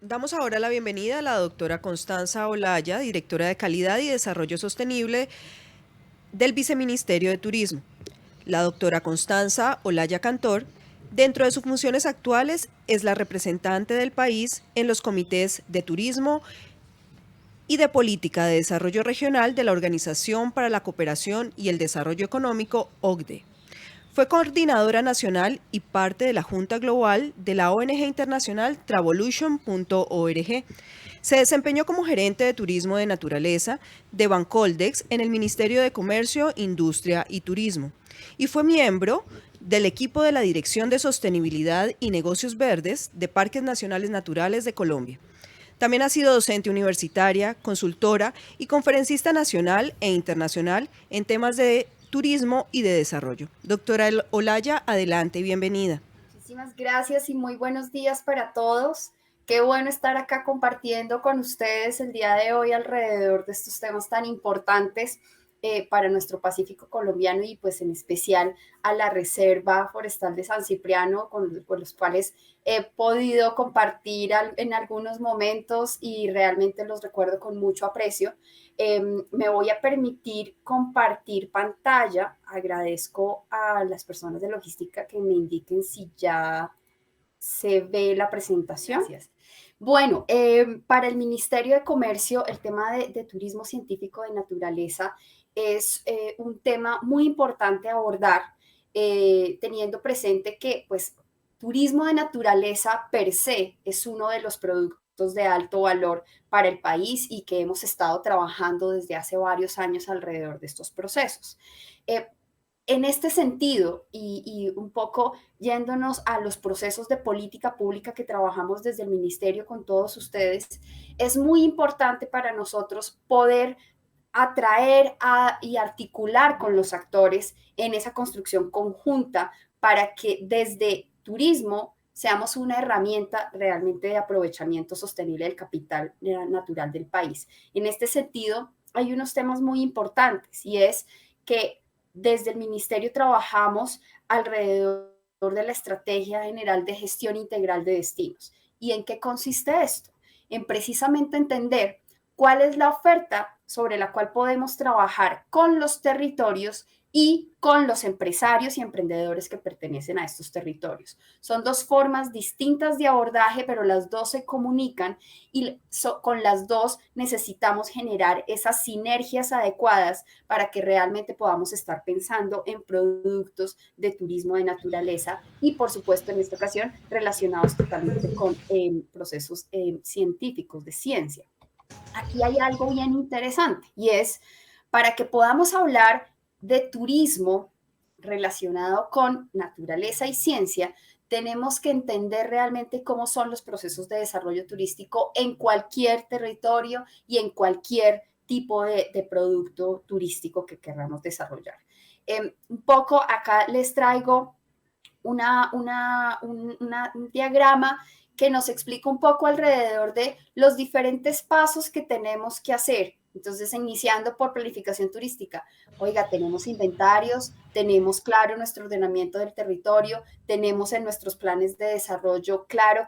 Damos ahora la bienvenida a la doctora Constanza Olaya, directora de Calidad y Desarrollo Sostenible del Viceministerio de Turismo. La doctora Constanza Olaya Cantor, dentro de sus funciones actuales, es la representante del país en los comités de turismo y de política de desarrollo regional de la Organización para la Cooperación y el Desarrollo Económico, OCDE. Fue coordinadora nacional y parte de la Junta Global de la ONG internacional Travolution.org. Se desempeñó como gerente de turismo de naturaleza de Bancoldex en el Ministerio de Comercio, Industria y Turismo y fue miembro del equipo de la Dirección de Sostenibilidad y Negocios Verdes de Parques Nacionales Naturales de Colombia. También ha sido docente universitaria, consultora y conferencista nacional e internacional en temas de turismo y de desarrollo. Doctora Olaya, adelante, bienvenida. Muchísimas gracias y muy buenos días para todos. Qué bueno estar acá compartiendo con ustedes el día de hoy alrededor de estos temas tan importantes para nuestro Pacífico colombiano y pues en especial a la Reserva Forestal de San Cipriano, con los cuales he podido compartir en algunos momentos y realmente los recuerdo con mucho aprecio. Me voy a permitir compartir pantalla. Agradezco a las personas de logística que me indiquen si ya se ve la presentación. Gracias. Bueno, para el Ministerio de Comercio, el tema de turismo científico de naturaleza es un tema muy importante a abordar, teniendo presente que, pues, turismo de naturaleza per se es uno de los productos de alto valor para el país y que hemos estado trabajando desde hace varios años alrededor de estos procesos. Eh, en este sentido, y un poco yéndonos a los procesos de política pública que trabajamos desde el ministerio con todos ustedes, es muy importante para nosotros poder atraer y articular con los actores en esa construcción conjunta para que desde turismo seamos una herramienta realmente de aprovechamiento sostenible del capital natural del país. En este sentido, hay unos temas muy importantes y es que desde el ministerio trabajamos alrededor de la Estrategia General de Gestión Integral de Destinos. ¿Y en qué consiste esto? En precisamente entender cuál es la oferta sobre la cual podemos trabajar con los territorios y con los empresarios y emprendedores que pertenecen a estos territorios. Son dos formas distintas de abordaje, pero las dos se comunican y con las dos necesitamos generar esas sinergias adecuadas para que realmente podamos estar pensando en productos de turismo de naturaleza y, por supuesto, en esta ocasión, relacionados totalmente con procesos científicos de ciencia. Aquí hay algo bien interesante y es para que podamos hablar de turismo relacionado con naturaleza y ciencia, tenemos que entender realmente cómo son los procesos de desarrollo turístico en cualquier territorio y en cualquier tipo de producto turístico que queramos desarrollar. Un poco acá les traigo un diagrama que nos explica un poco alrededor de los diferentes pasos que tenemos que hacer. Entonces, iniciando por planificación turística. Oiga, tenemos inventarios, tenemos claro nuestro ordenamiento del territorio, tenemos en nuestros planes de desarrollo claro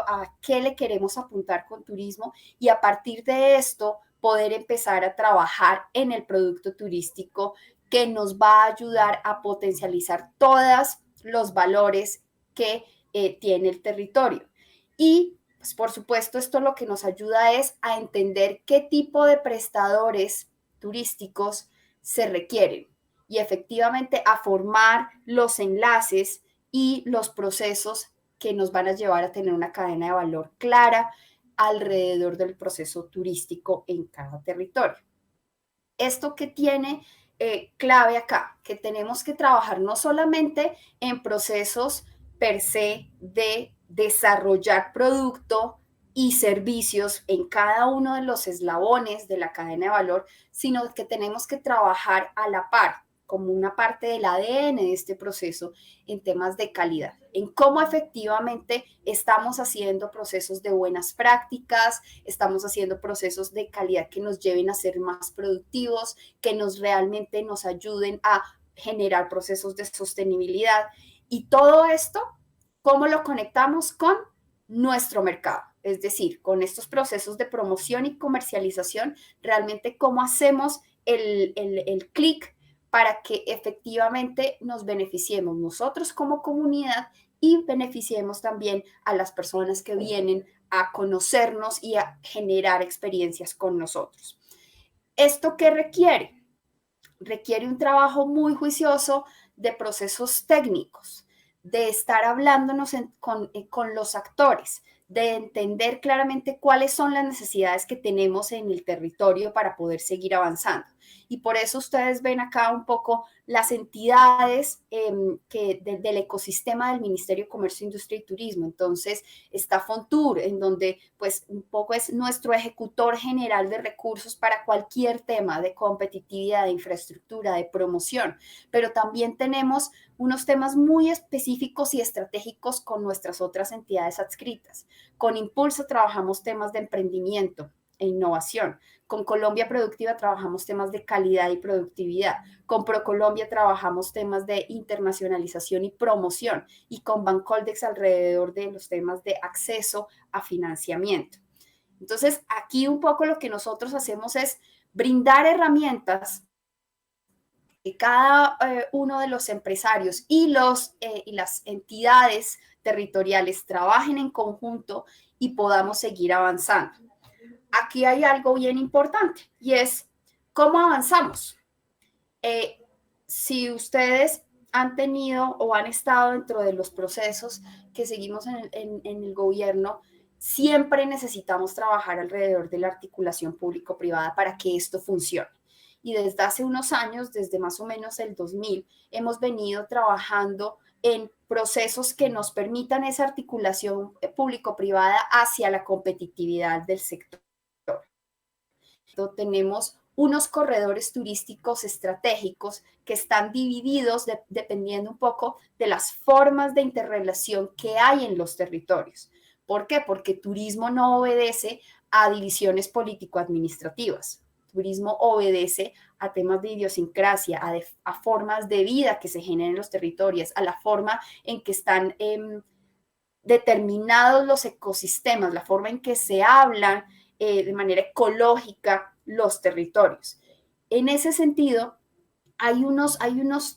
a qué le queremos apuntar con turismo y a partir de esto poder empezar a trabajar en el producto turístico que nos va a ayudar a potencializar todas los valores que tiene el territorio. Y, pues, por supuesto, esto lo que nos ayuda es a entender qué tipo de prestadores turísticos se requieren y efectivamente a formar los enlaces y los procesos que nos van a llevar a tener una cadena de valor clara alrededor del proceso turístico en cada territorio. Esto que tiene clave acá, que tenemos que trabajar no solamente en procesos per se de desarrollar producto y servicios en cada uno de los eslabones de la cadena de valor, sino que tenemos que trabajar a la par como una parte del ADN de este proceso en temas de calidad, en cómo efectivamente estamos haciendo procesos de buenas prácticas, estamos haciendo procesos de calidad que nos lleven a ser más productivos, que realmente nos ayuden a generar procesos de sostenibilidad. Y todo esto, ¿cómo lo conectamos con nuestro mercado? Es decir, con estos procesos de promoción y comercialización, realmente cómo hacemos el clic para que efectivamente nos beneficiemos nosotros como comunidad y beneficiemos también a las personas que vienen a conocernos y a generar experiencias con nosotros. ¿Esto qué requiere? Requiere un trabajo muy juicioso de procesos técnicos, de estar hablándonos con los actores, de entender claramente cuáles son las necesidades que tenemos en el territorio para poder seguir avanzando. Y por eso ustedes ven acá un poco las entidades del ecosistema del Ministerio de Comercio, Industria y Turismo. Entonces está Fontur, en donde pues un poco es nuestro ejecutor general de recursos para cualquier tema de competitividad, de infraestructura, de promoción, pero también tenemos unos temas muy específicos y estratégicos con nuestras otras entidades adscritas. Con Impulso trabajamos temas de emprendimiento e innovación. Con Colombia Productiva trabajamos temas de calidad y productividad. Con ProColombia trabajamos temas de internacionalización y promoción. Y con Bancoldex alrededor de los temas de acceso a financiamiento. Entonces, aquí un poco lo que nosotros hacemos es brindar herramientas que cada uno de los empresarios y las entidades territoriales trabajen en conjunto y podamos seguir avanzando. Aquí hay algo bien importante y es cómo avanzamos. Si ustedes han tenido o han estado dentro de los procesos que seguimos en el gobierno, siempre necesitamos trabajar alrededor de la articulación público-privada para que esto funcione. Y desde hace unos años, desde más o menos el 2000, hemos venido trabajando en procesos que nos permitan esa articulación público-privada hacia la competitividad del sector. Tenemos unos corredores turísticos estratégicos que están divididos dependiendo un poco de las formas de interrelación que hay en los territorios. ¿Por qué? Porque turismo no obedece a divisiones político-administrativas. Turismo obedece a temas de idiosincrasia, a formas de vida que se generan en los territorios, a la forma en que están determinados los ecosistemas, la forma en que se hablan de manera ecológica los territorios. En ese sentido, hay unos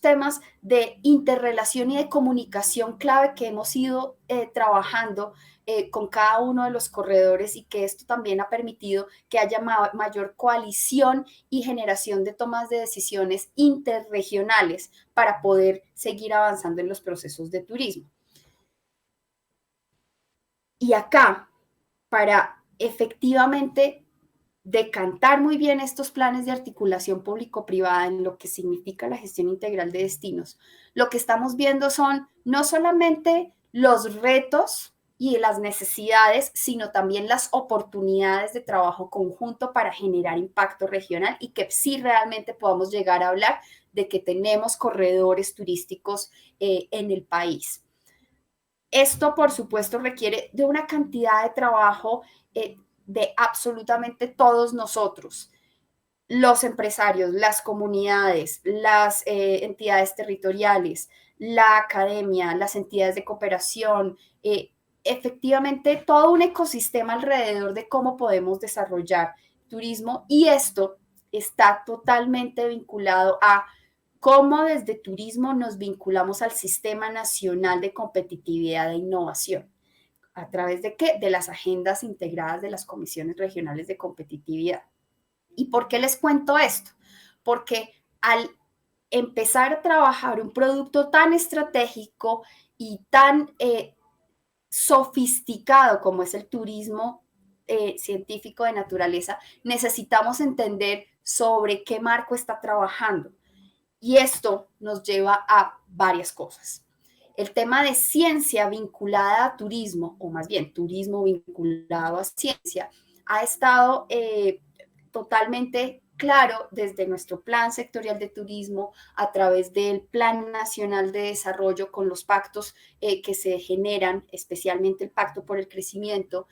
temas de interrelación y de comunicación clave que hemos ido trabajando con cada uno de los corredores y que esto también ha permitido que haya mayor coalición y generación de tomas de decisiones interregionales para poder seguir avanzando en los procesos de turismo. Y acá, para efectivamente decantar muy bien estos planes de articulación público-privada en lo que significa la gestión integral de destinos, lo que estamos viendo son no solamente los retos y las necesidades, sino también las oportunidades de trabajo conjunto para generar impacto regional y que sí realmente podamos llegar a hablar de que tenemos corredores turísticos en el país. Esto, por supuesto, requiere de una cantidad de trabajo de absolutamente todos nosotros, los empresarios, las comunidades, las entidades territoriales, la academia, las entidades de cooperación, efectivamente todo un ecosistema alrededor de cómo podemos desarrollar turismo y esto está totalmente vinculado a cómo desde turismo nos vinculamos al Sistema Nacional de Competitividad e Innovación. ¿A través de qué? De las agendas integradas de las comisiones regionales de competitividad. ¿Y por qué les cuento esto? Porque al empezar a trabajar un producto tan estratégico y tan sofisticado como es el turismo científico de naturaleza, necesitamos entender sobre qué marco está trabajando. Y esto nos lleva a varias cosas. El tema de ciencia vinculada a turismo, o más bien turismo vinculado a ciencia, ha estado totalmente claro desde nuestro plan sectorial de turismo, a través del Plan Nacional de Desarrollo con los pactos que se generan, especialmente el Pacto por el Crecimiento,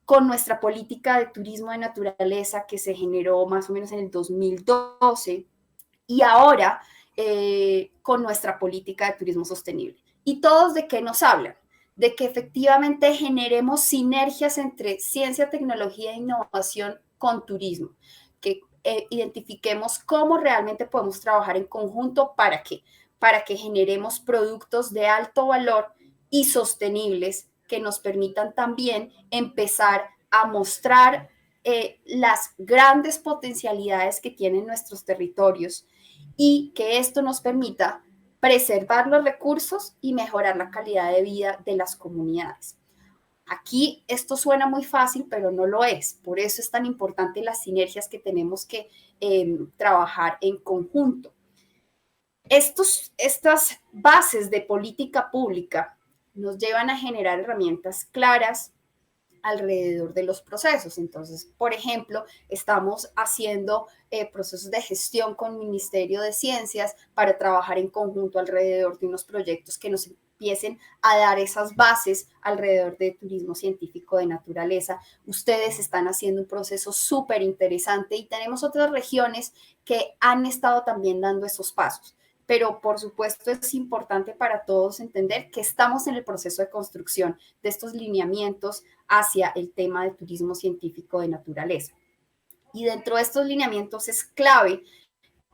con nuestra política de turismo de naturaleza que se generó más o menos en el 2012, y ahora con nuestra política de turismo sostenible. ¿Y todos de qué nos hablan? de que efectivamente generemos sinergias entre ciencia, tecnología e innovación con turismo, que identifiquemos cómo realmente podemos trabajar en conjunto. ¿Para qué? Para que generemos productos de alto valor y sostenibles que nos permitan también empezar a mostrar las grandes potencialidades que tienen nuestros territorios y que esto nos permita preservar los recursos y mejorar la calidad de vida de las comunidades. Aquí esto suena muy fácil, pero no lo es. Por eso es tan importante las sinergias que tenemos que trabajar en conjunto. Estas bases de política pública nos llevan a generar herramientas claras alrededor de los procesos. Entonces, por ejemplo, estamos haciendo procesos de gestión con el Ministerio de Ciencias para trabajar en conjunto alrededor de unos proyectos que nos empiecen a dar esas bases alrededor de turismo científico de naturaleza. Ustedes están haciendo un proceso súper interesante y tenemos otras regiones que han estado también dando esos pasos. Pero por supuesto es importante para todos entender que estamos en el proceso de construcción de estos lineamientos hacia el tema de turismo científico de naturaleza. Y dentro de estos lineamientos es clave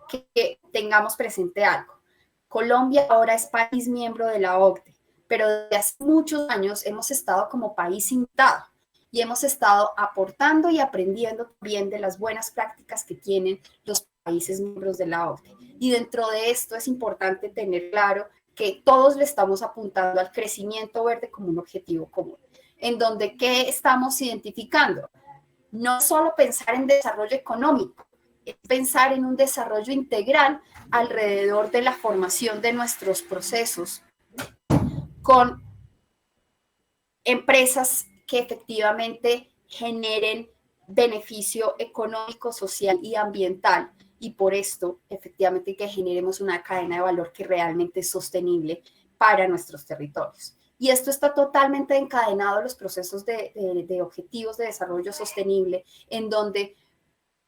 que tengamos presente algo. Colombia ahora es país miembro de la OCDE, pero desde hace muchos años hemos estado como país invitado y hemos estado aportando y aprendiendo bien de las buenas prácticas que tienen los países miembros de la OCDE. Y dentro de esto es importante tener claro que todos le estamos apuntando al crecimiento verde como un objetivo común, en donde ¿qué estamos identificando? No solo pensar en desarrollo económico, es pensar en un desarrollo integral alrededor de la formación de nuestros procesos con empresas que efectivamente generen beneficio económico, social y ambiental. Y por esto, efectivamente, que generemos una cadena de valor que realmente es sostenible para nuestros territorios. Y esto está totalmente encadenado a los procesos de objetivos de desarrollo sostenible, en donde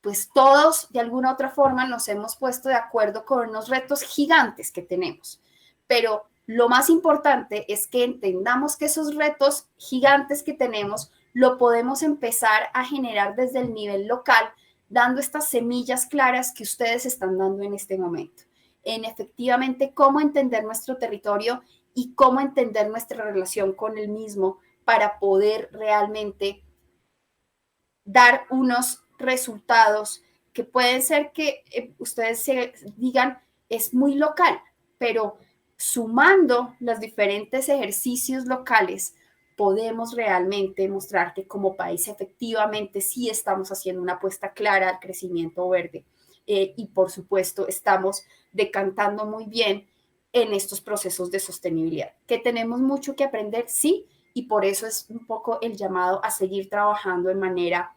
pues todos de alguna u otra forma nos hemos puesto de acuerdo con unos retos gigantes que tenemos. Pero lo más importante es que entendamos que esos retos gigantes que tenemos lo podemos empezar a generar desde el nivel local, dando estas semillas claras que ustedes están dando en este momento, en efectivamente cómo entender nuestro territorio y cómo entender nuestra relación con el mismo para poder realmente dar unos resultados que pueden ser que ustedes se digan es muy local, pero sumando los diferentes ejercicios locales podemos realmente mostrar que como país efectivamente sí estamos haciendo una apuesta clara al crecimiento verde y por supuesto estamos decantando muy bien en estos procesos de sostenibilidad. Que tenemos mucho que aprender, sí, y por eso es un poco el llamado a seguir trabajando de manera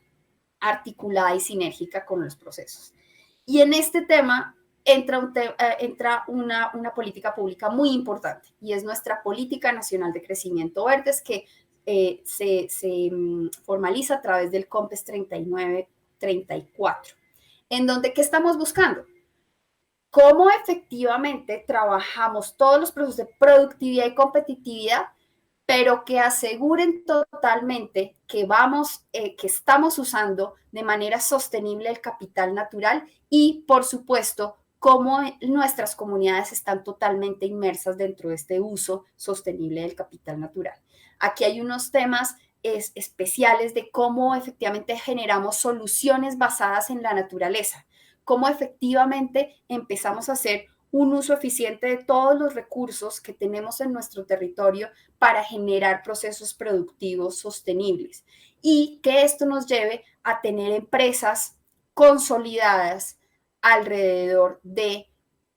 articulada y sinérgica con los procesos. Y en este tema entra una política pública muy importante y es nuestra Política Nacional de Crecimiento Verdes que se formaliza a través del COMPES 39-34, en donde ¿qué estamos buscando? Cómo efectivamente trabajamos todos los procesos de productividad y competitividad, pero que aseguren totalmente que que estamos usando de manera sostenible el capital natural y, por supuesto, cómo nuestras comunidades están totalmente inmersas dentro de este uso sostenible del capital natural. Aquí hay unos temas especiales de cómo efectivamente generamos soluciones basadas en la naturaleza, cómo efectivamente empezamos a hacer un uso eficiente de todos los recursos que tenemos en nuestro territorio para generar procesos productivos sostenibles y que esto nos lleve a tener empresas consolidadas alrededor de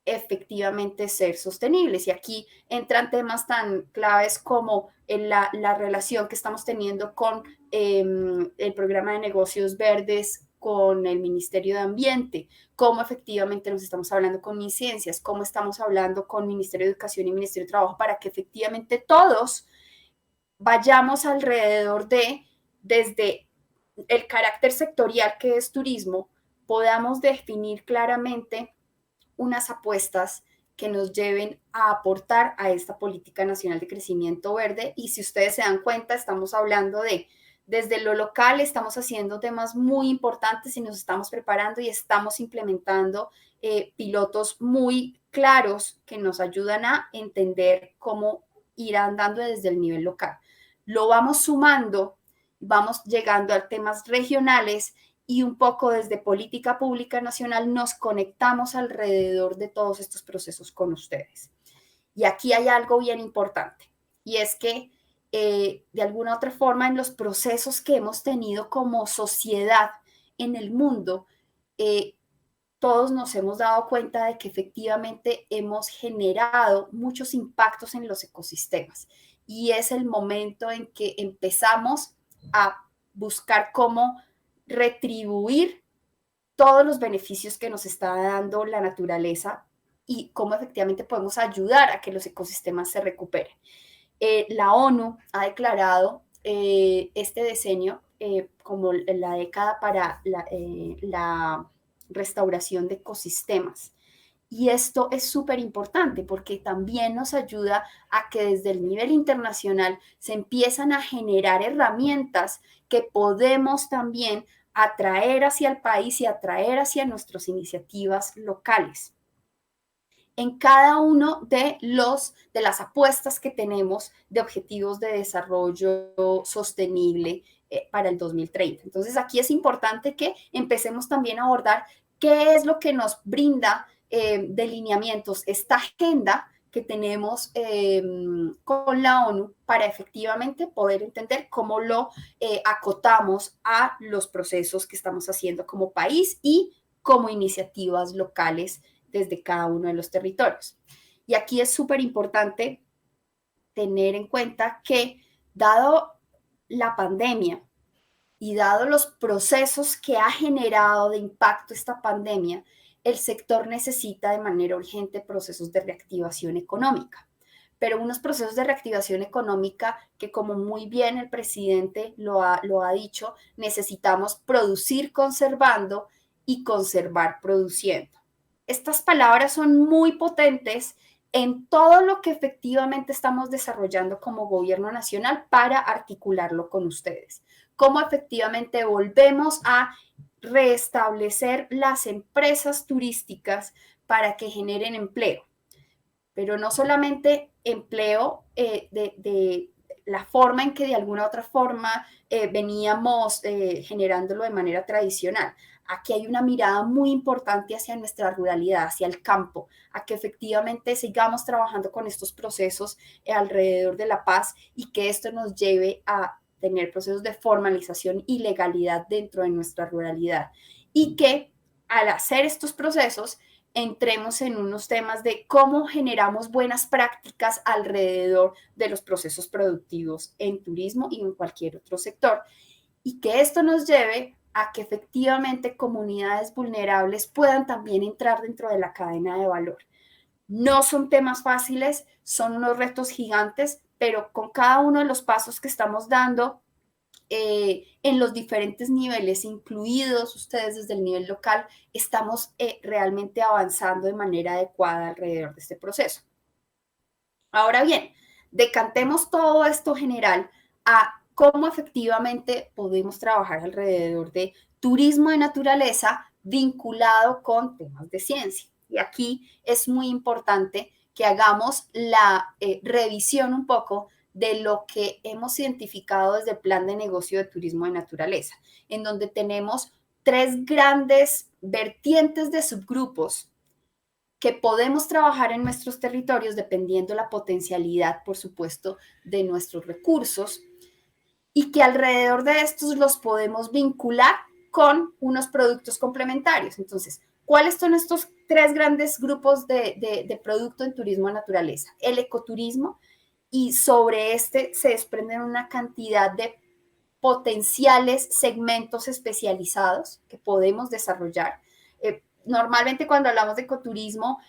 efectivamente ser sostenibles. Y aquí entran temas tan claves como la relación que estamos teniendo con el programa de negocios verdes con el Ministerio de Ambiente, cómo efectivamente nos estamos hablando con MinCiencias, cómo estamos hablando con Ministerio de Educación y Ministerio de Trabajo para que efectivamente todos vayamos alrededor desde el carácter sectorial que es turismo, podamos definir claramente unas apuestas que nos lleven a aportar a esta política nacional de crecimiento verde. Y si ustedes se dan cuenta, estamos hablando de, desde lo local, estamos haciendo temas muy importantes y nos estamos preparando y estamos implementando pilotos muy claros que nos ayudan a entender cómo ir andando desde el nivel local. Lo vamos sumando, vamos llegando a temas regionales y un poco desde política pública nacional nos conectamos alrededor de todos estos procesos con ustedes. Y aquí hay algo bien importante, y es que de alguna u otra forma en los procesos que hemos tenido como sociedad en el mundo, todos nos hemos dado cuenta de que efectivamente hemos generado muchos impactos en los ecosistemas y es el momento en que empezamos a buscar cómo retribuir todos los beneficios que nos está dando la naturaleza y cómo efectivamente podemos ayudar a que los ecosistemas se recuperen. La ONU ha declarado este decenio como la década para la restauración de ecosistemas. Y esto es súper importante porque también nos ayuda a que desde el nivel internacional se empiezan a generar herramientas que podemos también atraer hacia el país y atraer hacia nuestras iniciativas locales. En cada uno de las apuestas que tenemos de objetivos de desarrollo sostenible para el 2030. Entonces, aquí es importante que empecemos también a abordar qué es lo que nos brinda delineamientos, esta agenda que tenemos con la ONU para efectivamente poder entender cómo lo acotamos a los procesos que estamos haciendo como país y como iniciativas locales desde cada uno de los territorios. Y aquí es súper importante tener en cuenta que dado la pandemia y dado los procesos que ha generado de impacto esta pandemia, el sector necesita de manera urgente procesos de reactivación económica. Pero unos procesos de reactivación económica que, como muy bien el presidente lo ha dicho, necesitamos producir conservando y conservar produciendo. Estas palabras son muy potentes en todo lo que efectivamente estamos desarrollando como gobierno nacional para articularlo con ustedes. Cómo efectivamente volvemos a restablecer las empresas turísticas para que generen empleo, pero no solamente empleo de la forma en que de alguna otra forma veníamos generándolo de manera tradicional. Aquí hay una mirada muy importante hacia nuestra ruralidad, hacia el campo, a que efectivamente sigamos trabajando con estos procesos alrededor de la paz y que esto nos lleve a tener procesos de formalización y legalidad dentro de nuestra ruralidad. Y que al hacer estos procesos entremos en unos temas de cómo generamos buenas prácticas alrededor de los procesos productivos en turismo y en cualquier otro sector. Y que esto nos lleve a que efectivamente comunidades vulnerables puedan también entrar dentro de la cadena de valor. No son temas fáciles, son unos retos gigantes, pero con cada uno de los pasos que estamos dando en los diferentes niveles, incluidos ustedes desde el nivel local, estamos realmente avanzando de manera adecuada alrededor de este proceso. Ahora bien, decantemos todo esto general a cómo efectivamente podemos trabajar alrededor de turismo de naturaleza vinculado con temas de ciencia. Y aquí es muy importante que hagamos la revisión un poco de lo que hemos identificado desde el Plan de Negocio de Turismo de Naturaleza, en donde tenemos 3 grandes vertientes de subgrupos que podemos trabajar en nuestros territorios dependiendo la potencialidad, por supuesto, de nuestros recursos y que alrededor de estos los podemos vincular con unos productos complementarios. Entonces, ¿cuáles son estos 3 grandes grupos de producto en turismo de naturaleza? El ecoturismo, y sobre este se desprenden una cantidad de potenciales segmentos especializados que podemos desarrollar. Normalmente cuando hablamos de ecoturismo,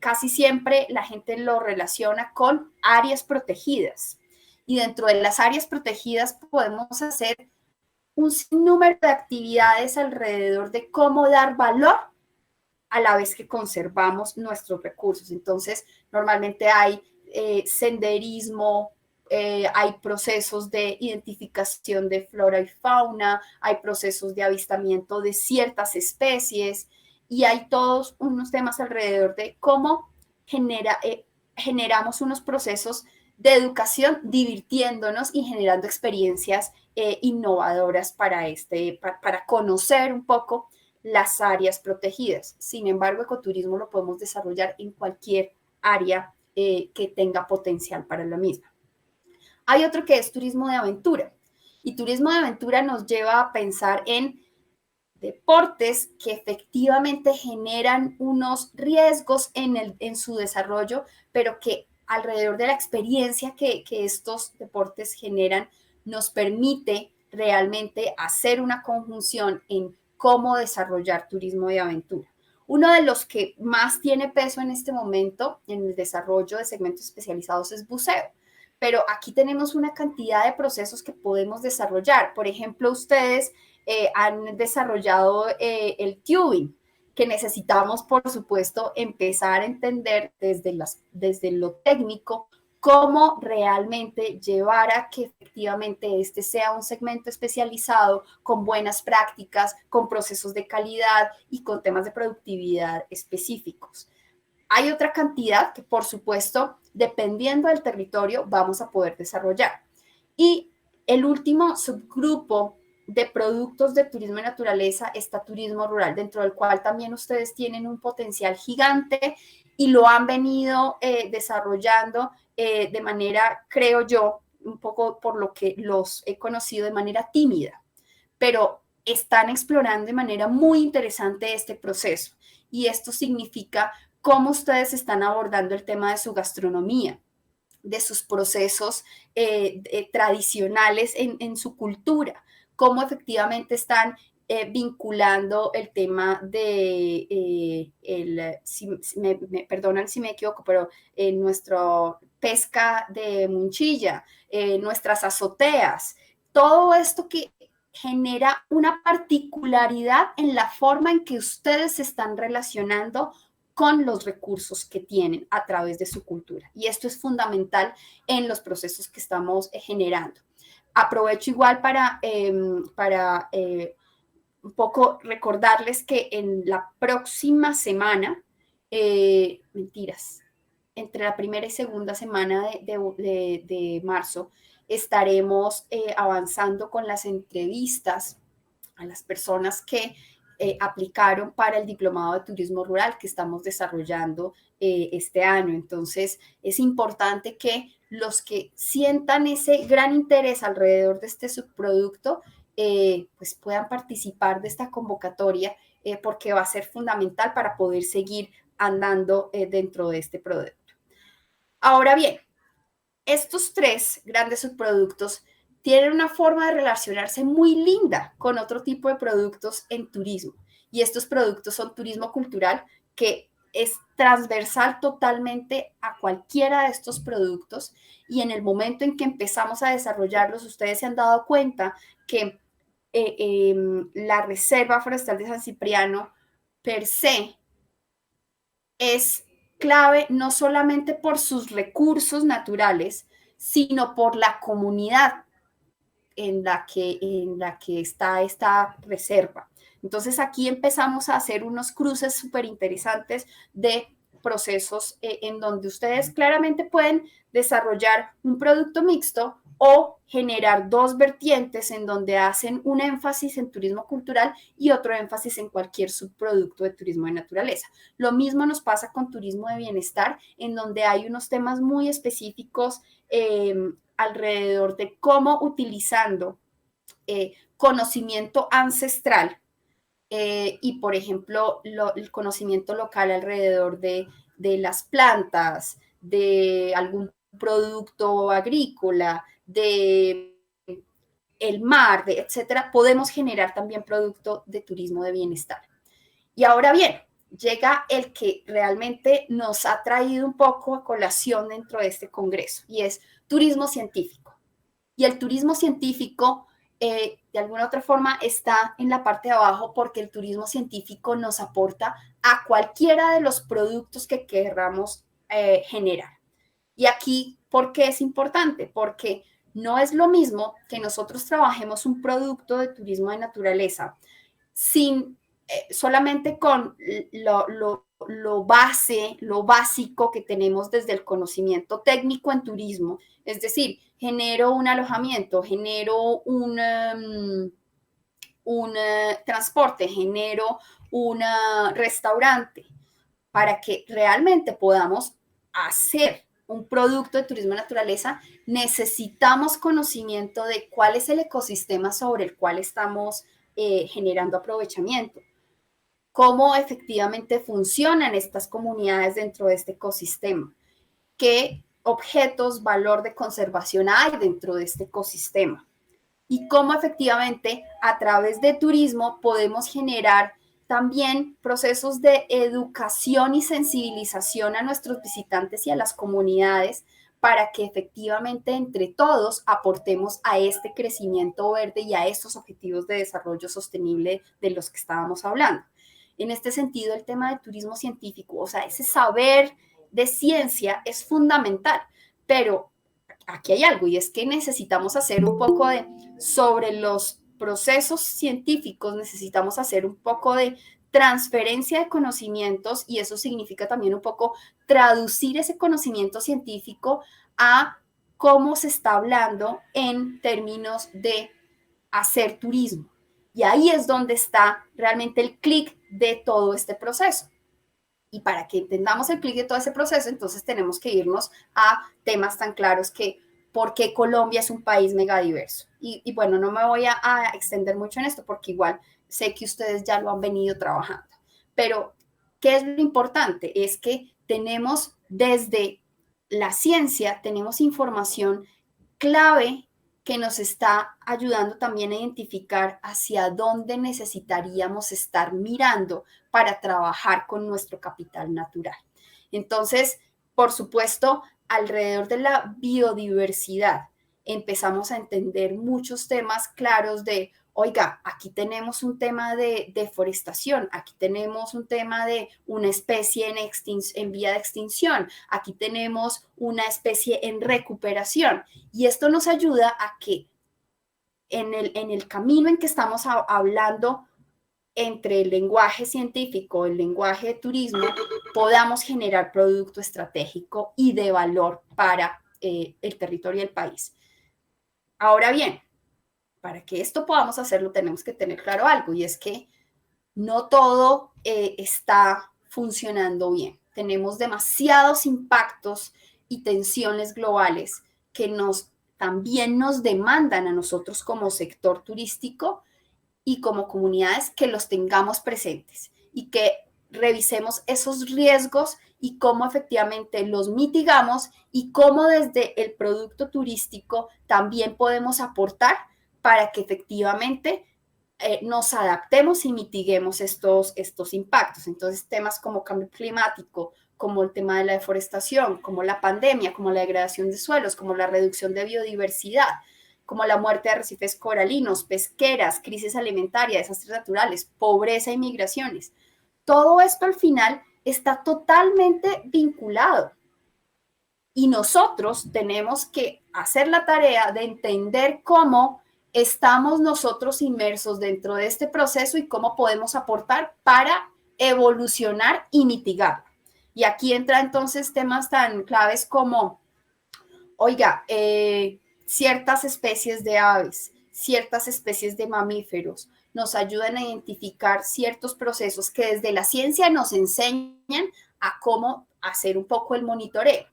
casi siempre la gente lo relaciona con áreas protegidas. Y dentro de las áreas protegidas podemos hacer un sinnúmero de actividades alrededor de cómo dar valor a la vez que conservamos nuestros recursos. Entonces, normalmente hay senderismo, hay procesos de identificación de flora y fauna, hay procesos de avistamiento de ciertas especies y hay todos unos temas alrededor de cómo generamos unos procesos de educación divirtiéndonos y generando experiencias innovadoras para conocer un poco las áreas protegidas. Sin embargo, ecoturismo lo podemos desarrollar en cualquier área que tenga potencial para la misma. Hay otro que es turismo de aventura. Y turismo de aventura nos lleva a pensar en deportes que efectivamente generan unos riesgos en su desarrollo, pero que alrededor de la experiencia que estos deportes generan, nos permite realmente hacer una conjunción en cómo desarrollar turismo de aventura. Uno de los que más tiene peso en este momento en el desarrollo de segmentos especializados es buceo. Pero aquí tenemos una cantidad de procesos que podemos desarrollar. Por ejemplo, ustedes han desarrollado el tubing, que necesitamos, por supuesto, empezar a entender desde lo técnico cómo realmente llevar a que efectivamente este sea un segmento especializado con buenas prácticas, con procesos de calidad y con temas de productividad específicos. Hay otra cantidad que, por supuesto, dependiendo del territorio, vamos a poder desarrollar. Y el último subgrupo de productos de turismo y naturaleza está turismo rural, dentro del cual también ustedes tienen un potencial gigante y lo han venido desarrollando de manera, creo yo, un poco por lo que los he conocido, de manera tímida, pero están explorando de manera muy interesante este proceso. Y esto significa cómo ustedes están abordando el tema de su gastronomía, de sus procesos tradicionales en su cultura, cómo efectivamente están vinculando el tema de, me perdonan si me equivoco, pero nuestra pesca de munchilla, nuestras azoteas, todo esto que genera una particularidad en la forma en que ustedes se están relacionando con los recursos que tienen a través de su cultura. Y esto es fundamental en los procesos que estamos generando. Aprovecho igual para un poco recordarles que en la próxima semana, entre la primera y segunda semana de marzo, estaremos avanzando con las entrevistas a las personas que aplicaron para el diplomado de turismo rural que estamos desarrollando este año. Entonces, es importante que los que sientan ese gran interés alrededor de este subproducto, pues puedan participar de esta convocatoria porque va a ser fundamental para poder seguir andando dentro de este producto. Ahora bien, estos tres grandes subproductos tienen una forma de relacionarse muy linda con otro tipo de productos en turismo. Y estos productos son turismo cultural, que es transversal totalmente a cualquiera de estos productos. Y en el momento en que empezamos a desarrollarlos, ustedes se han dado cuenta que la Reserva Forestal de San Cipriano per se es clave no solamente por sus recursos naturales, sino por la comunidad en la que está esta reserva. Entonces aquí empezamos a hacer unos cruces súper interesantes de procesos en donde ustedes claramente pueden desarrollar un producto mixto o generar dos vertientes en donde hacen un énfasis en turismo cultural y otro énfasis en cualquier subproducto de turismo de naturaleza. Lo mismo nos pasa con turismo de bienestar, en donde hay unos temas muy específicos alrededor de cómo utilizando conocimiento ancestral y, por ejemplo, el conocimiento local alrededor de las plantas, de algún producto agrícola, de el mar, etcétera, podemos generar también producto de turismo de bienestar. Y ahora bien, llega el que realmente nos ha traído un poco a colación dentro de este congreso y es turismo científico. Y el turismo científico de alguna otra forma está en la parte de abajo porque el turismo científico nos aporta a cualquiera de los productos que queramos generar. Y aquí, ¿por qué es importante? Porque no es lo mismo que nosotros trabajemos un producto de turismo de naturaleza sin solamente con lo básico que tenemos desde el conocimiento técnico en turismo, es decir, genero un alojamiento, genero un transporte, genero un restaurante, para que realmente podamos hacer un producto de turismo de naturaleza, necesitamos conocimiento de cuál es el ecosistema sobre el cual estamos generando aprovechamiento, cómo efectivamente funcionan estas comunidades dentro de este ecosistema, qué objetos, valor de conservación hay dentro de este ecosistema y cómo efectivamente a través de turismo podemos generar también procesos de educación y sensibilización a nuestros visitantes y a las comunidades para que efectivamente entre todos aportemos a este crecimiento verde y a estos objetivos de desarrollo sostenible de los que estábamos hablando. En este sentido, el tema del turismo científico, o sea, ese saber de ciencia es fundamental, pero aquí hay algo y es que necesitamos hacer un poco de, sobre los procesos científicos, necesitamos hacer un poco de transferencia de conocimientos y eso significa también un poco traducir ese conocimiento científico a cómo se está hablando en términos de hacer turismo. Y ahí es donde está realmente el clic de todo este proceso. Y para que entendamos el clic de todo ese proceso, entonces tenemos que irnos a temas tan claros que por qué Colombia es un país megadiverso. Y bueno, no me voy a extender mucho en esto porque igual sé que ustedes ya lo han venido trabajando. Pero, ¿qué es lo importante? Es que tenemos desde la ciencia, tenemos información clave que nos está ayudando también a identificar hacia dónde necesitaríamos estar mirando para trabajar con nuestro capital natural. Entonces, por supuesto, alrededor de la biodiversidad empezamos a entender muchos temas claros de, oiga, aquí tenemos un tema de deforestación, aquí tenemos un tema de una especie en vía de extinción, aquí tenemos una especie en recuperación. Y esto nos ayuda a que en el camino en que estamos hablando entre el lenguaje científico, el lenguaje de turismo, podamos generar producto estratégico y de valor para el territorio del país. Ahora bien, para que esto podamos hacerlo tenemos que tener claro algo y es que no todo está funcionando bien. Tenemos demasiados impactos y tensiones globales que también nos demandan a nosotros como sector turístico y como comunidades que los tengamos presentes y que revisemos esos riesgos y cómo efectivamente los mitigamos y cómo desde el producto turístico también podemos aportar para que efectivamente nos adaptemos y mitiguemos estos impactos. Entonces, temas como cambio climático, como el tema de la deforestación, como la pandemia, como la degradación de suelos, como la reducción de biodiversidad, como la muerte de arrecifes coralinos, pesqueras, crisis alimentaria, desastres naturales, pobreza y migraciones. Todo esto al final está totalmente vinculado. Y nosotros tenemos que hacer la tarea de entender cómo estamos nosotros inmersos dentro de este proceso y cómo podemos aportar para evolucionar y mitigar. Y aquí entra entonces temas tan claves como, oiga, ciertas especies de aves, ciertas especies de mamíferos nos ayudan a identificar ciertos procesos que desde la ciencia nos enseñan a cómo hacer un poco el monitoreo.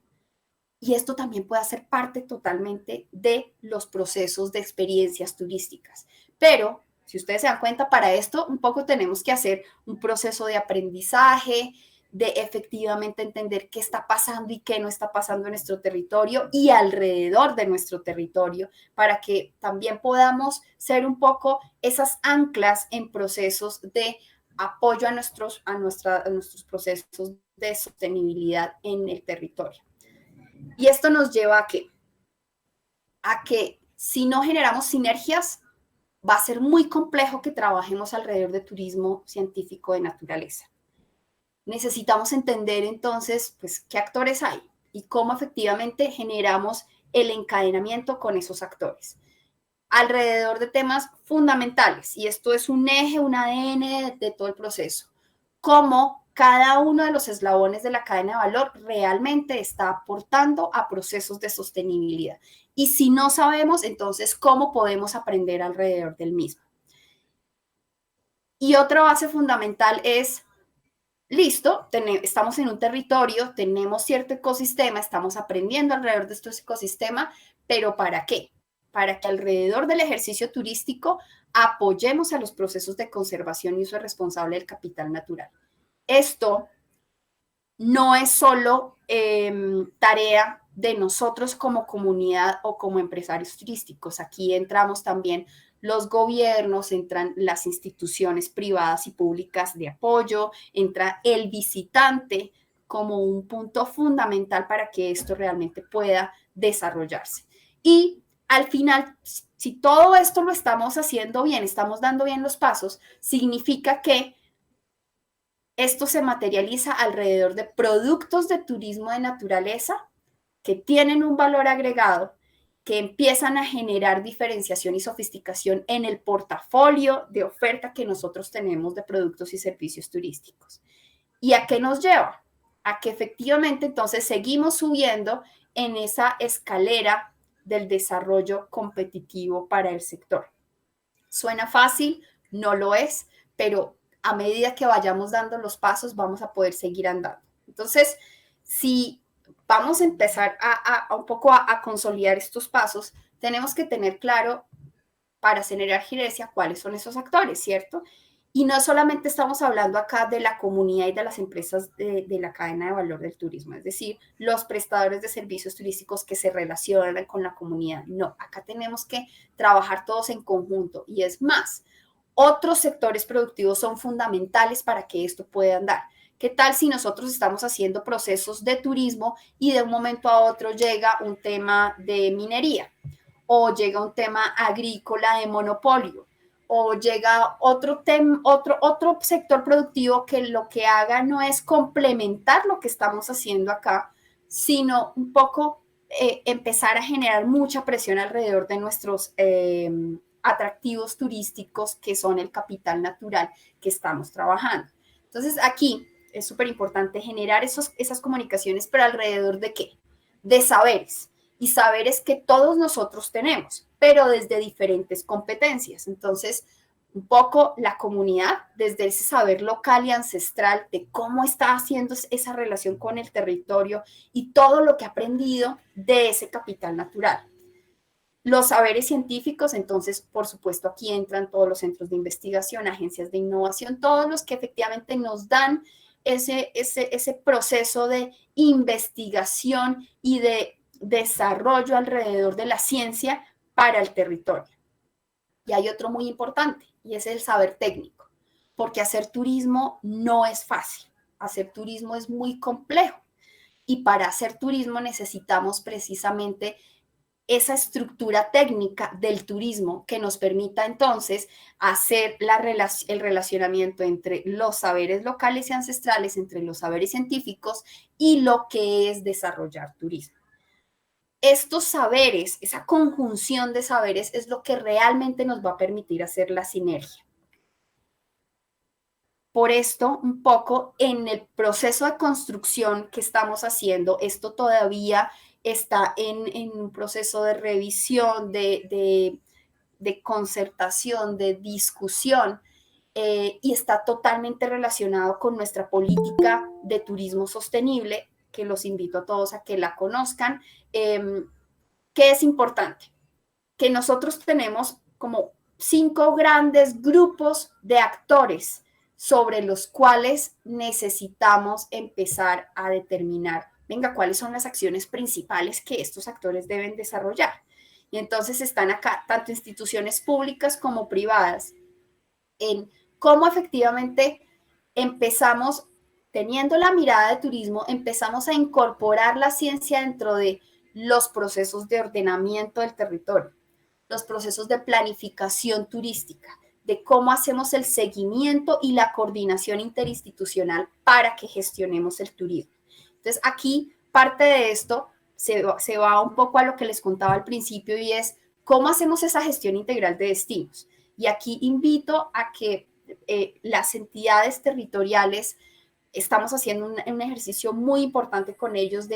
Y esto también puede ser parte totalmente de los procesos de experiencias turísticas. Pero, si ustedes se dan cuenta, para esto un poco tenemos que hacer un proceso de aprendizaje, de efectivamente entender qué está pasando y qué no está pasando en nuestro territorio y alrededor de nuestro territorio, para que también podamos ser un poco esas anclas en procesos de apoyo a nuestros procesos de sostenibilidad en el territorio. Y esto nos lleva a que si no generamos sinergias, va a ser muy complejo que trabajemos alrededor de turismo científico de naturaleza. Necesitamos entender entonces, pues, qué actores hay y cómo efectivamente generamos el encadenamiento con esos actores alrededor de temas fundamentales. Y esto es un eje, un ADN de todo el proceso. Cómo cada uno de los eslabones de la cadena de valor realmente está aportando a procesos de sostenibilidad. Y si no sabemos, entonces, ¿cómo podemos aprender alrededor del mismo? Y otra base fundamental es, listo, estamos en un territorio, tenemos cierto ecosistema, estamos aprendiendo alrededor de este ecosistema, pero ¿para qué? Para que alrededor del ejercicio turístico apoyemos a los procesos de conservación y uso responsable del capital natural. Esto no es solo tarea de nosotros como comunidad o como empresarios turísticos. Aquí entramos también los gobiernos, entran las instituciones privadas y públicas de apoyo, entra el visitante como un punto fundamental para que esto realmente pueda desarrollarse. Y al final, si todo esto lo estamos haciendo bien, estamos dando bien los pasos, significa que esto se materializa alrededor de productos de turismo de naturaleza que tienen un valor agregado, que empiezan a generar diferenciación y sofisticación en el portafolio de oferta que nosotros tenemos de productos y servicios turísticos. ¿Y a qué nos lleva? A que efectivamente entonces seguimos subiendo en esa escalera del desarrollo competitivo para el sector. Suena fácil, no lo es, pero a medida que vayamos dando los pasos, vamos a poder seguir andando. Entonces, si vamos a empezar un poco a consolidar estos pasos, tenemos que tener claro para generar Giresia cuáles son esos actores, ¿cierto? Y no solamente estamos hablando acá de la comunidad y de las empresas de la cadena de valor del turismo, es decir, los prestadores de servicios turísticos que se relacionan con la comunidad. No, acá tenemos que trabajar todos en conjunto. Y es más, otros sectores productivos son fundamentales para que esto pueda andar. ¿Qué tal si nosotros estamos haciendo procesos de turismo y de un momento a otro llega un tema de minería o llega un tema agrícola de monopolio o llega otro sector productivo que lo que haga no es complementar lo que estamos haciendo acá, sino un poco empezar a generar mucha presión alrededor de nuestros atractivos turísticos que son el capital natural que estamos trabajando. Entonces aquí es súper importante generar esas comunicaciones, pero alrededor de qué? De saberes. Y saberes que todos nosotros tenemos, pero desde diferentes competencias. Entonces, un poco la comunidad, desde ese saber local y ancestral de cómo está haciendo esa relación con el territorio y todo lo que ha aprendido de ese capital natural. Los saberes científicos, entonces, por supuesto, aquí entran todos los centros de investigación, agencias de innovación, todos los que efectivamente nos dan ese proceso de investigación y de desarrollo alrededor de la ciencia para el territorio. Y hay otro muy importante, y es el saber técnico, porque hacer turismo no es fácil, hacer turismo es muy complejo, y para hacer turismo necesitamos precisamente esa estructura técnica del turismo que nos permita entonces hacer el relacionamiento entre los saberes locales y ancestrales, entre los saberes científicos y lo que es desarrollar turismo. Estos saberes, esa conjunción de saberes es lo que realmente nos va a permitir hacer la sinergia. Por esto, un poco en el proceso de construcción que estamos haciendo, esto todavía está en un proceso de revisión, de concertación, de discusión, y está totalmente relacionado con nuestra política de turismo sostenible, que los invito a todos a que la conozcan. ¿Qué es importante? Que nosotros tenemos como 5 grandes grupos de actores sobre los cuales necesitamos empezar a determinar, venga, cuáles son las acciones principales que estos actores deben desarrollar. Y entonces están acá tanto instituciones públicas como privadas en cómo efectivamente empezamos, teniendo la mirada de turismo, empezamos a incorporar la ciencia dentro de los procesos de ordenamiento del territorio. los procesos de planificación turística, de cómo hacemos el seguimiento y la coordinación interinstitucional para que gestionemos el turismo. Entonces, aquí parte de esto se va un poco a lo que les contaba al principio y es cómo hacemos esa gestión integral de destinos. Y aquí invito a que las entidades territoriales estamos haciendo un ejercicio muy importante con ellos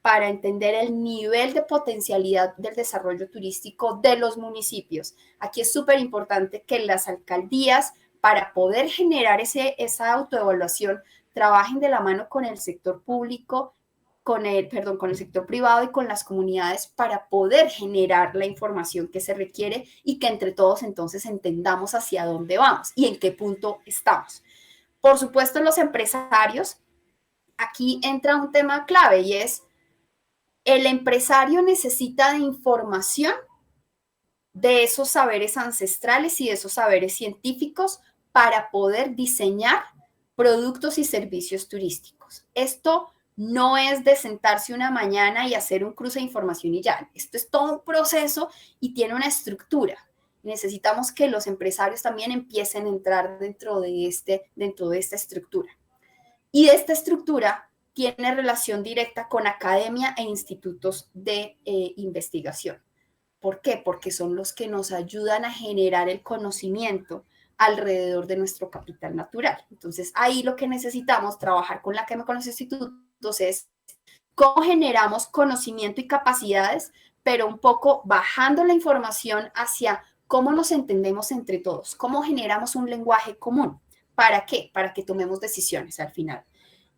para entender el nivel de potencialidad del desarrollo turístico de los municipios. Aquí es súper importante que las alcaldías, para poder generar esa autoevaluación, trabajen de la mano con el sector público, con el sector privado y con las comunidades para poder generar la información que se requiere y que entre todos entonces entendamos hacia dónde vamos y en qué punto estamos. Por supuesto, los empresarios, aquí entra un tema clave y es, el empresario necesita de información de esos saberes ancestrales y de esos saberes científicos para poder diseñar productos y servicios turísticos. Esto no es de sentarse una mañana y hacer un cruce de información y ya. Esto es todo un proceso y tiene una estructura. Necesitamos que los empresarios también empiecen a entrar dentro de esta estructura. Y esta estructura tiene relación directa con academia e institutos de investigación. ¿Por qué? Porque son los que nos ayudan a generar el conocimiento alrededor de nuestro capital natural. Entonces, ahí lo que necesitamos trabajar con la Academia, con los institutos, es cómo generamos conocimiento y capacidades, pero un poco bajando la información hacia cómo nos entendemos entre todos, cómo generamos un lenguaje común. ¿Para qué? Para que tomemos decisiones al final.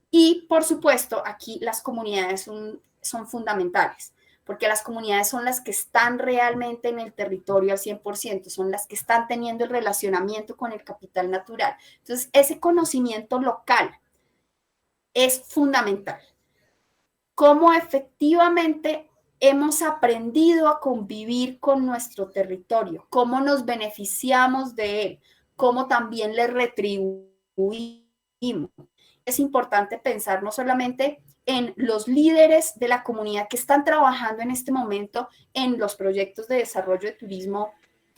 Y, por supuesto, aquí las comunidades son fundamentales, porque las comunidades son las que están realmente en el territorio al 100%, son las que están teniendo el relacionamiento con el capital natural. Entonces, ese conocimiento local es fundamental. Cómo efectivamente hemos aprendido a convivir con nuestro territorio, cómo nos beneficiamos de él, cómo también le retribuimos. Es importante pensar no solamente en los líderes de la comunidad que están trabajando en este momento en los proyectos de desarrollo de turismo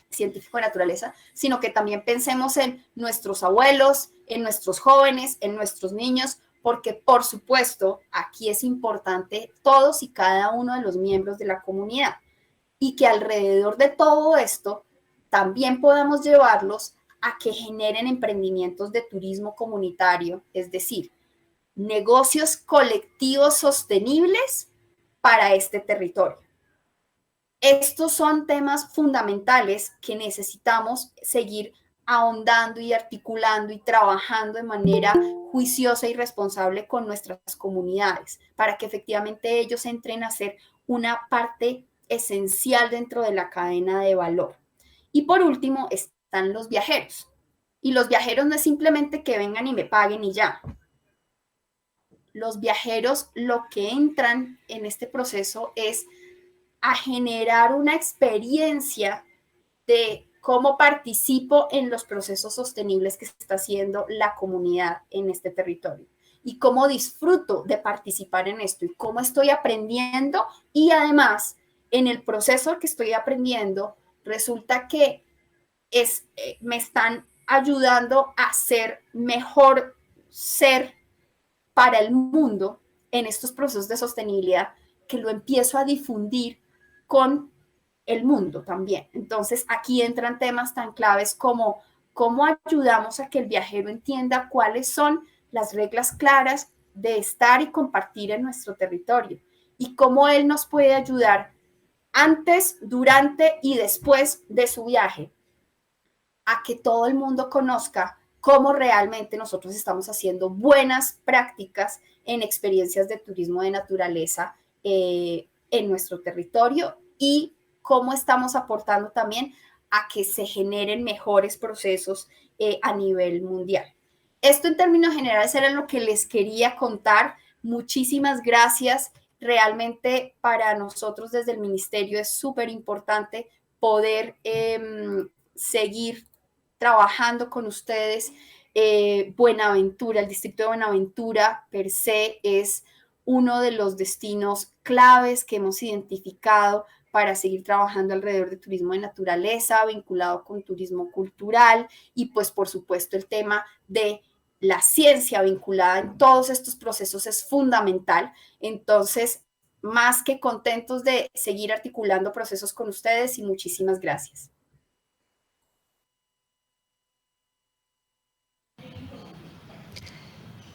científico de naturaleza, sino que también pensemos en nuestros abuelos, en nuestros jóvenes, en nuestros niños, porque por supuesto aquí es importante todos y cada uno de los miembros de la comunidad y que alrededor de todo esto también podamos llevarlos a que generen emprendimientos de turismo comunitario, es decir, negocios colectivos sostenibles para este territorio. Estos son temas fundamentales que necesitamos seguir ahondando y articulando y trabajando de manera juiciosa y responsable con nuestras comunidades para que efectivamente ellos entren a ser una parte esencial dentro de la cadena de valor. Y por último están los viajeros. Y los viajeros no es simplemente que vengan y me paguen y ya. Los viajeros lo que entran en este proceso es a generar una experiencia de cómo participo en los procesos sostenibles que está haciendo la comunidad en este territorio y cómo disfruto de participar en esto y cómo estoy aprendiendo y además en el proceso que estoy aprendiendo resulta que me están ayudando a ser mejor ser para el mundo en estos procesos de sostenibilidad que lo empiezo a difundir con el mundo también. Entonces, aquí entran temas tan claves como cómo ayudamos a que el viajero entienda cuáles son las reglas claras de estar y compartir en nuestro territorio y cómo él nos puede ayudar antes, durante y después de su viaje a que todo el mundo conozca cómo realmente nosotros estamos haciendo buenas prácticas en experiencias de turismo de naturaleza en nuestro territorio y cómo estamos aportando también a que se generen mejores procesos a nivel mundial. Esto en términos generales era lo que les quería contar. Muchísimas gracias. Realmente para nosotros desde el ministerio es súper importante poder seguir trabajando con ustedes. Buenaventura, el distrito de Buenaventura per se es uno de los destinos claves que hemos identificado para seguir trabajando alrededor de turismo de naturaleza, vinculado con turismo cultural y pues por supuesto el tema de la ciencia vinculada en todos estos procesos es fundamental. Entonces, más que contentos de seguir articulando procesos con ustedes y muchísimas gracias.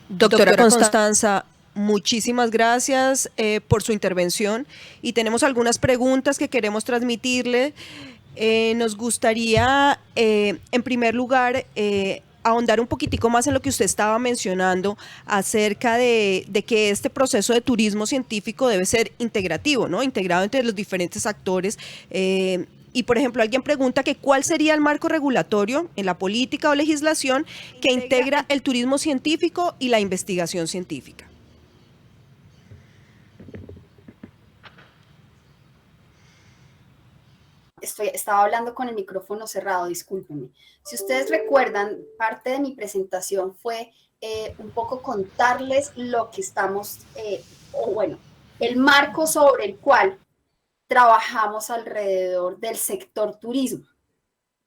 Doctora Constanza, muchísimas gracias por su intervención y tenemos algunas preguntas que queremos transmitirle. Nos gustaría, en primer lugar, ahondar un poquitico más en lo que usted estaba mencionando acerca de que este proceso de turismo científico debe ser integrativo, ¿no? Integrado entre los diferentes actores. Y, por ejemplo, alguien pregunta que cuál sería el marco regulatorio en la política o legislación que integra el turismo científico y la investigación científica. Estaba hablando con el micrófono cerrado, discúlpenme. Si ustedes recuerdan, parte de mi presentación fue un poco contarles lo que estamos, el marco sobre el cual trabajamos alrededor del sector turismo.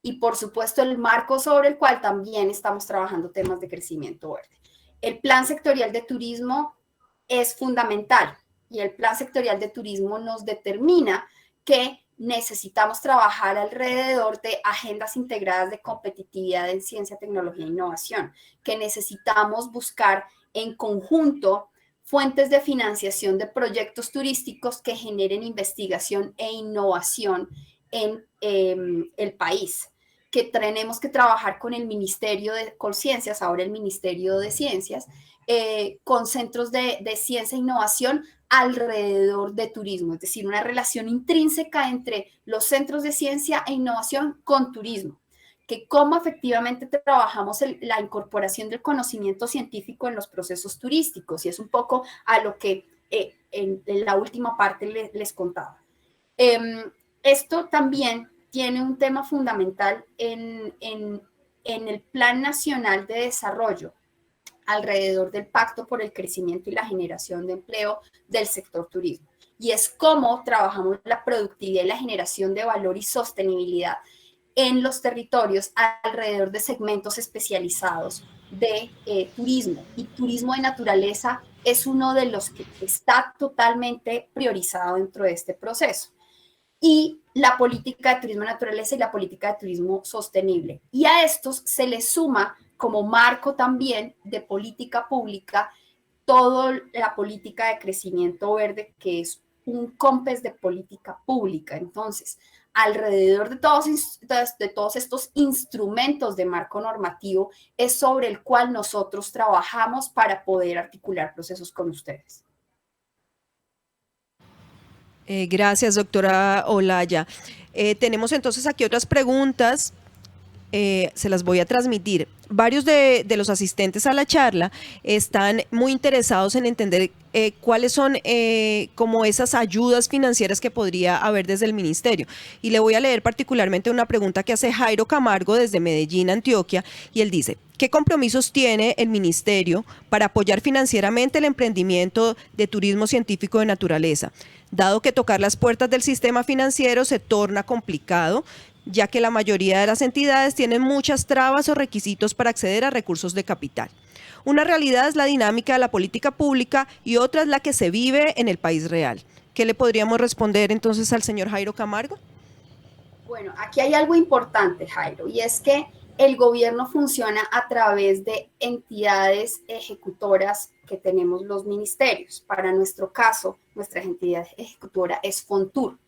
Y por supuesto el marco sobre el cual también estamos trabajando temas de crecimiento verde. El plan sectorial de turismo es fundamental y el plan sectorial de turismo nos determina que necesitamos trabajar alrededor de agendas integradas de competitividad en ciencia, tecnología e innovación, que necesitamos buscar en conjunto fuentes de financiación de proyectos turísticos que generen investigación e innovación en el país, que tenemos que trabajar con el Ministerio de Ciencias, ahora el Ministerio de Ciencias, con centros de ciencia e innovación alrededor de turismo, es decir, una relación intrínseca entre los centros de ciencia e innovación con turismo, que cómo efectivamente trabajamos la incorporación del conocimiento científico en los procesos turísticos, y es un poco a lo que en la última parte les contaba. Esto también tiene un tema fundamental en el Plan Nacional de Desarrollo, alrededor del Pacto por el Crecimiento y la Generación de Empleo del sector turismo. Y es cómo trabajamos la productividad y la generación de valor y sostenibilidad en los territorios alrededor de segmentos especializados de turismo. Y turismo de naturaleza es uno de los que está totalmente priorizado dentro de este proceso. Y la política de turismo de naturaleza y la política de turismo sostenible. Y a estos se les suma como marco también de política pública toda la política de crecimiento verde, que es un COMPES de política pública. Entonces, alrededor de todos estos instrumentos de marco normativo es sobre el cual nosotros trabajamos para poder articular procesos con ustedes. Gracias, doctora Olaya. Tenemos entonces aquí otras preguntas. Se las voy a transmitir. Varios de los asistentes a la charla están muy interesados en entender cuáles son como esas ayudas financieras que podría haber desde el ministerio. Y le voy a leer particularmente una pregunta que hace Jairo Camargo desde Medellín, Antioquia, y él dice: ¿qué compromisos tiene el ministerio para apoyar financieramente el emprendimiento de turismo científico de naturaleza, dado que tocar las puertas del sistema financiero se torna complicado, ya que la mayoría de las entidades tienen muchas trabas o requisitos para acceder a recursos de capital? Una realidad es la dinámica de la política pública y otra es la que se vive en el país real. ¿Qué le podríamos responder entonces al señor Jairo Camargo? Bueno, aquí hay algo importante, Jairo, y es que el gobierno funciona a través de entidades ejecutoras que tenemos los ministerios. Para nuestro caso, nuestra entidad ejecutora es Fontur.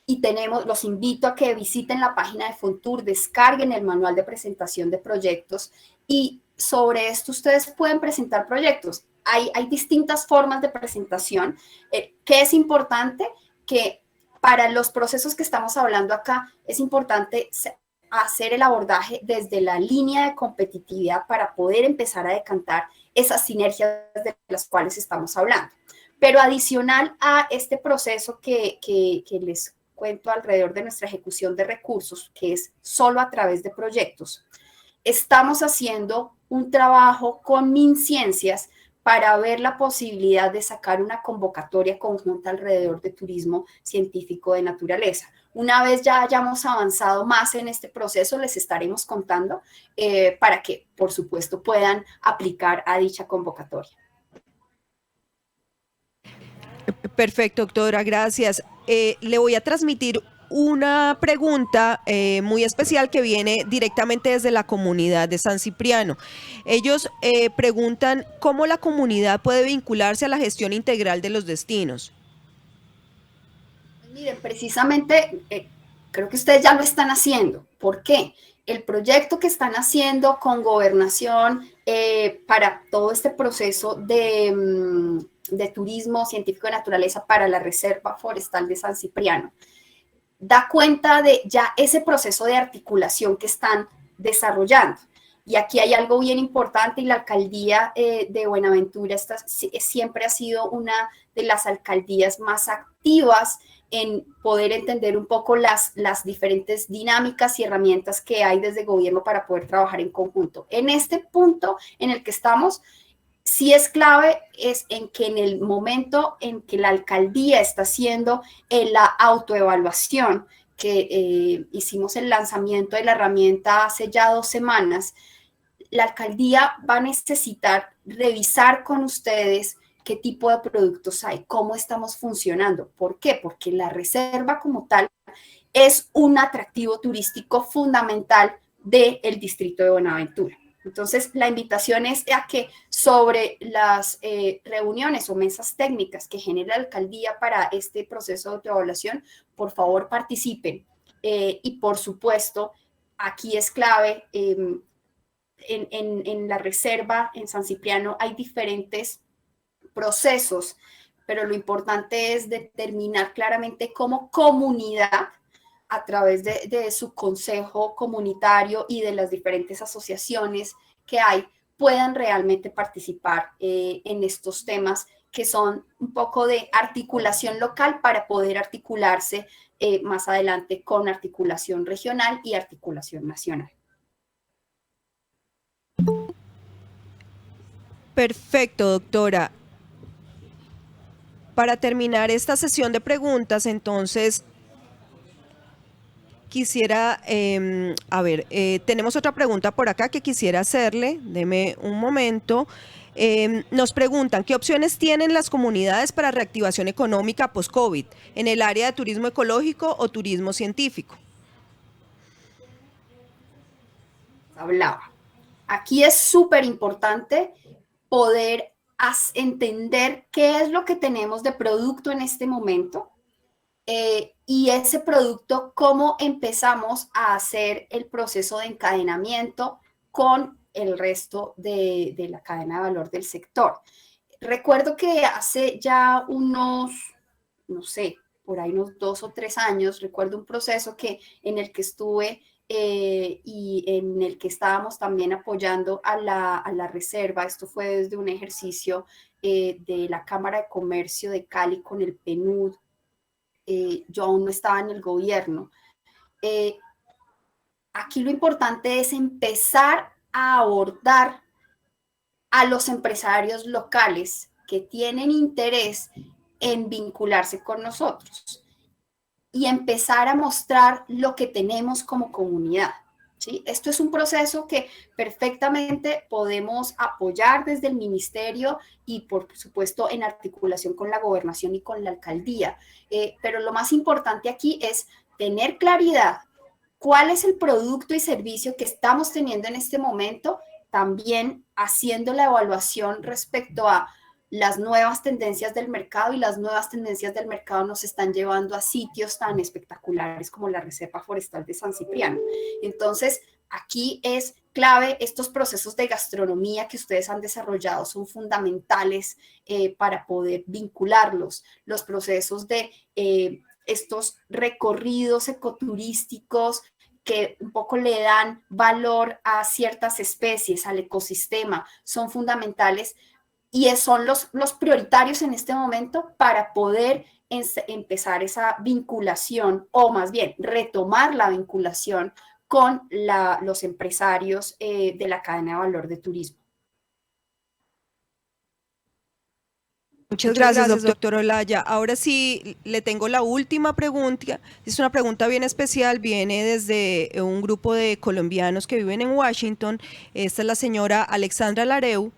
Y los invito a que visiten la página de Fontur, descarguen el manual de presentación de proyectos y sobre esto ustedes pueden presentar proyectos. Hay distintas formas de presentación. ¿Qué es importante? Que para los procesos que estamos hablando acá es importante hacer el abordaje desde la línea de competitividad para poder empezar a decantar esas sinergias de las cuales estamos hablando. Pero adicional a este proceso que les cuento alrededor de nuestra ejecución de recursos, que es solo a través de proyectos, estamos haciendo un trabajo con MinCiencias para ver la posibilidad de sacar una convocatoria conjunta alrededor de turismo científico de naturaleza. Una vez ya hayamos avanzado más en este proceso, les estaremos contando para que, por supuesto, puedan aplicar a dicha convocatoria. Perfecto, doctora, gracias. Le voy a transmitir una pregunta muy especial que viene directamente desde la comunidad de San Cipriano. Ellos preguntan cómo la comunidad puede vincularse a la gestión integral de los destinos. Miren, precisamente creo que ustedes ya lo están haciendo. ¿Por qué? El proyecto que están haciendo con Gobernación para todo este proceso de turismo científico de naturaleza para la Reserva Forestal de San Cipriano da cuenta de ya ese proceso de articulación que están desarrollando. Y aquí hay algo bien importante y la alcaldía de Buenaventura siempre ha sido una de las alcaldías más activas en poder entender un poco las diferentes dinámicas y herramientas que hay desde el gobierno para poder trabajar en conjunto. En este punto en el que estamos, sí es clave es en que en el momento en que la alcaldía está haciendo la autoevaluación, que hicimos el lanzamiento de la herramienta hace ya 2 semanas, la alcaldía va a necesitar revisar con ustedes qué tipo de productos hay, cómo estamos funcionando. ¿Por qué? Porque la reserva como tal es un atractivo turístico fundamental del distrito de Buenaventura. Entonces, la invitación es a que sobre las reuniones o mesas técnicas que genera la alcaldía para este proceso de autoevaluación, por favor participen. Y por supuesto, aquí es clave, en la reserva, en San Cipriano, hay diferentes procesos, pero lo importante es determinar claramente como comunidad, a través de su consejo comunitario y de las diferentes asociaciones que hay, puedan realmente participar en estos temas que son un poco de articulación local para poder articularse más adelante con articulación regional y articulación nacional. Perfecto, doctora. Para terminar esta sesión de preguntas, entonces, quisiera, tenemos otra pregunta por acá que quisiera hacerle, deme un momento. Nos preguntan, ¿qué opciones tienen las comunidades para reactivación económica post-COVID en el área de turismo ecológico o turismo científico? Hablaba. Aquí es súper importante poder entender qué es lo que tenemos de producto en este momento, y ese producto, cómo empezamos a hacer el proceso de encadenamiento con el resto de la cadena de valor del sector. Recuerdo que hace ya unos, no sé, por ahí unos 2 o 3 años, recuerdo un proceso en el que estuve y en el que estábamos también apoyando a la reserva. Esto fue desde un ejercicio de la Cámara de Comercio de Cali con el PNUD. Yo aún no estaba en el gobierno. Aquí lo importante es empezar a abordar a los empresarios locales que tienen interés en vincularse con nosotros y empezar a mostrar lo que tenemos como comunidad. ¿Sí? Esto es un proceso que perfectamente podemos apoyar desde el ministerio y por supuesto en articulación con la gobernación y con la alcaldía. Pero lo más importante aquí es tener claridad cuál es el producto y servicio que estamos teniendo en este momento, también haciendo la evaluación respecto a las nuevas tendencias del mercado, y las nuevas tendencias del mercado nos están llevando a sitios tan espectaculares como la Reserva Forestal de San Cipriano. Entonces, aquí es clave, estos procesos de gastronomía que ustedes han desarrollado son fundamentales para poder vincularlos, los procesos de estos recorridos ecoturísticos que un poco le dan valor a ciertas especies, al ecosistema, son fundamentales y son los prioritarios en este momento para poder empezar esa vinculación, o más bien retomar la vinculación con los empresarios de la cadena de valor de turismo. Muchas gracias, doctor Olaya. Ahora sí, le tengo la última pregunta. Es una pregunta bien especial, viene desde un grupo de colombianos que viven en Washington. Esta es la señora Alexandra Lareu.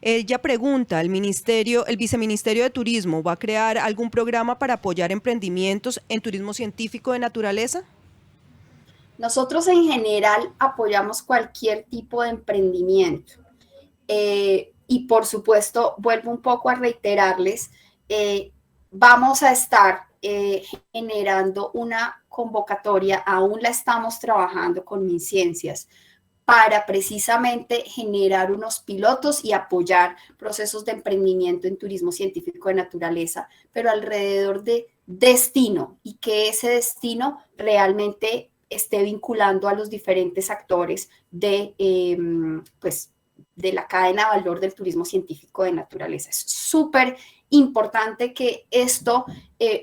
Ella pregunta, el Viceministerio de Turismo va a crear algún programa para apoyar emprendimientos en turismo científico de naturaleza? Nosotros en general apoyamos cualquier tipo de emprendimiento. Y por supuesto, vuelvo un poco a reiterarles, vamos a estar generando una convocatoria, aún la estamos trabajando con MinCiencias, para precisamente generar unos pilotos y apoyar procesos de emprendimiento en turismo científico de naturaleza, pero alrededor de destino, y que ese destino realmente esté vinculando a los diferentes actores pues, de la cadena de valor del turismo científico de naturaleza. Es súper importante que esto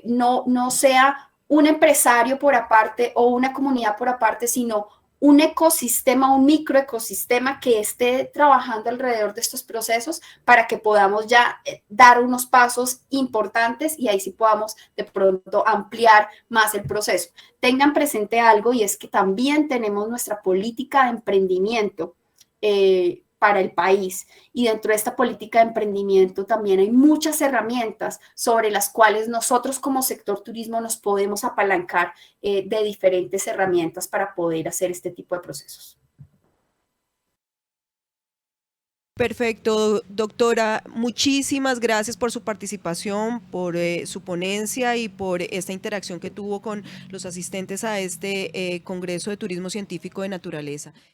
no sea un empresario por aparte o una comunidad por aparte, sino un ecosistema, un microecosistema que esté trabajando alrededor de estos procesos para que podamos ya dar unos pasos importantes y ahí sí podamos de pronto ampliar más el proceso. Tengan presente algo, y es que también tenemos nuestra política de emprendimiento para el país, y dentro de esta política de emprendimiento también hay muchas herramientas sobre las cuales nosotros como sector turismo nos podemos apalancar de diferentes herramientas para poder hacer este tipo de procesos. Perfecto, doctora. Muchísimas gracias por su participación, por su ponencia y por esta interacción que tuvo con los asistentes a este Congreso de Turismo Científico de Naturaleza.